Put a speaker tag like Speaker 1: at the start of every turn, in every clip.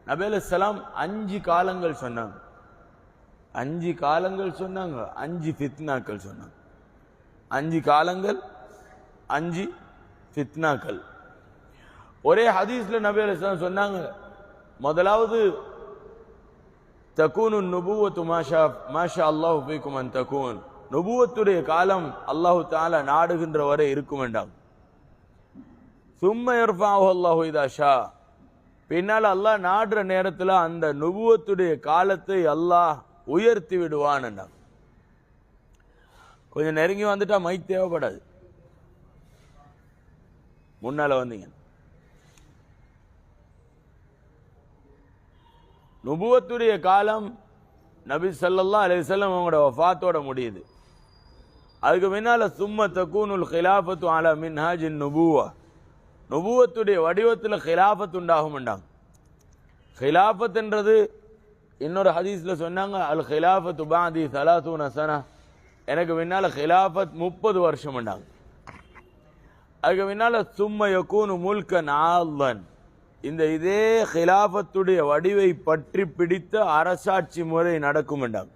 Speaker 1: நபி அலைஹிஸ்ஸலாம் 5 காலங்கள் சொன்னாங்க. 5 காலங்கள் சொன்னாங்க, 5 ஃபித்னாக்கள் சொன்னாங்க. 5 காலங்கள், 5 ஃபித்னாக்கள். ஒரே ஹதீஸ்ல நபி அலைஹிஸ்ஸலாம் சொன்னாங்க, முதலாவது தகூனு நுபுவத்து மாஷா அல்லாஹு ஃபீக்கும் அன் தகூன், நுபுவத்துடைய காலம் அல்லாஹு தஆலா நாடுகின்ற வரை இருக்கும் என்றாங்க. சும்ம யர்ஃபஅஹு அல்லாஹு இதா ஷா, பின்னால் அல்லாஹ் நாடுற நேரத்தில் அந்த நுபுவத்துடைய காலத்தை அல்லாஹ் உயர்த்தி விடுவான் என்றாங்க. கொஞ்சம் நெருங்கி வந்துட்டா மைக் தேவைப்படாது, முன்னால வந்தீங்க. நுபுவத்துடைய காலம் நபி ஸல்லல்லாஹு அலைஹி வஸல்லம் அவங்களோட வஃபாத்தோட முடியுது. அதுக்கு முன்னால சும்ம தகூனுல் கிலாஃபத்து அலா மின்ஹாஜின் நுபுவா, நுபுவத்துடைய வடிவத்தில் கிலாஃபத் உண்டாகும்ண்டாங்க. கிலாஃபத் என்றது இன்னொரு ஹதீஸ்ல சொன்னாங்க, அல் கிலாஃபத்து பாதி 30 சனா, எனக்கு முன்னால கிலாஃபத் 30 வருஷம் உண்டாங்க. அதுக்கு முன்னால சும்ம யகூனு முல்கன் ஆல்லன், இதே கிலாஃபத்துடைய வடிவை பற்றி பிடித்த அரசாட்சி முறை நடக்கும் என்றாங்க.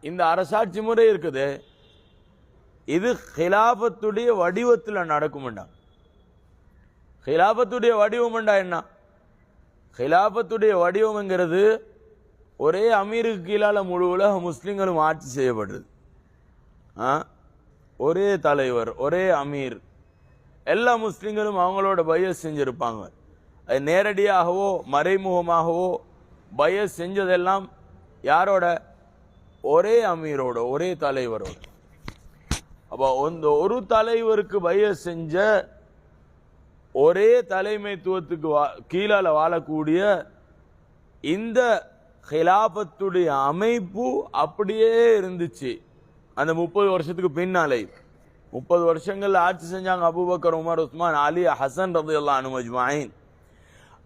Speaker 1: இந்த அரசாட்சி முறை இருக்குது, இது கிலாஃபத்துடைய வடிவத்தில் நடக்கும் என்றாங்க. கிலாஃபத்துடைய வடிவம் என்றா என்ன? கிலாஃபத்துடைய வடிவம்ங்கிறது ஒரே அமீருக்கு கீழால முழு உலக முஸ்லிம்களும் ஆட்சி செய்யப்படுறது. ஒரே தலைவர், ஒரே அமீர், எல்லா முஸ்லிம்களும் அவங்களோட பயஸ் செஞ்சிருப்பாங்க. அது நேரடியாகவோ மறைமுகமாகவோ பயஸ் செஞ்சதெல்லாம் யாரோட? ஒரே அமீரோட, ஒரே தலைவரோட. அப்போ ஒரு தலைவருக்கு பயஸ் செஞ்ச ஒரே தலைமைத்துவத்துக்கு கீழால வாழக்கூடிய இந்த கிலாபத்துடைய அமைப்பு அப்படியே இருந்துச்சு. அந்த 30 வருஷத்துக்கு பின்னாலே 30 வருஷங்கள் ஆட்சி செஞ்சாங்க அபூபக்கர், உமர், உஸ்மான், அலி, ஹசன் ரலியல்லாஹு அன்ஹும் அஜ்மஈன்.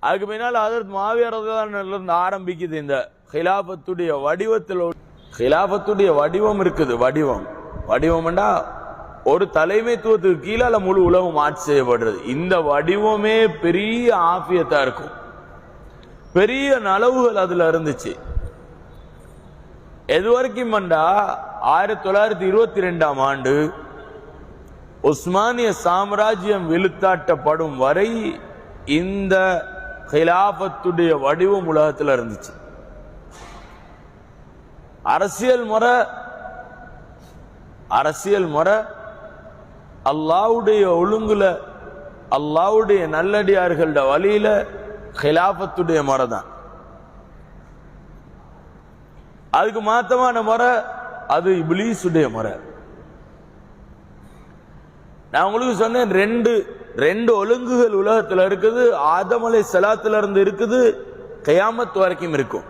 Speaker 1: அதுக்கு பின்னால் ஹஜ்ரத் முஆவியா ரலியல்லாஹு அன்ஹு இருந்து ஆரம்பிக்குது இந்த கிலாபத்துடைய வடிவத்தில். கிலாபத்துடைய வடிவம் இருக்குது. வடிவம்டா ஒரு தலைமைத்துவத்துக்கு கீழால முழு உலகம் ஆட்சி செய்யப்படுறது. இந்த வடிவமே பெரிய ஆஃபியத்தா இருக்கும், பெரிய நலவுகள் அதுல இருந்துச்சு. எது வரைக்கும் 1922ஆம் ஆண்டு உஸ்மானிய சாம்ராஜ்யம் விழுத்தாட்டப்படும் வரை இந்த கிலாபத்துடைய வடிவம் உலகத்தில் இருந்துச்சு. அரசியல் முறை அல்லாஹ்வுடைய ஒழுங்குல, அல்லாஹ்வுடைய நல்லடியார்களோட வழியில கிலாபத்துடைய முறை தான். அதுக்கு மாத்தமான முறை அது இப்லீஸுடைய முறை. நான் உங்களுக்கு சொன்னேன், ரெண்டு ஒழுங்குகள் உலகத்தில் இருக்குது. ஆதம் அலைஹிஸ்ஸலாத்துல இருந்து இருக்குது, கியாமத் வரைக்கும் இருக்கும்.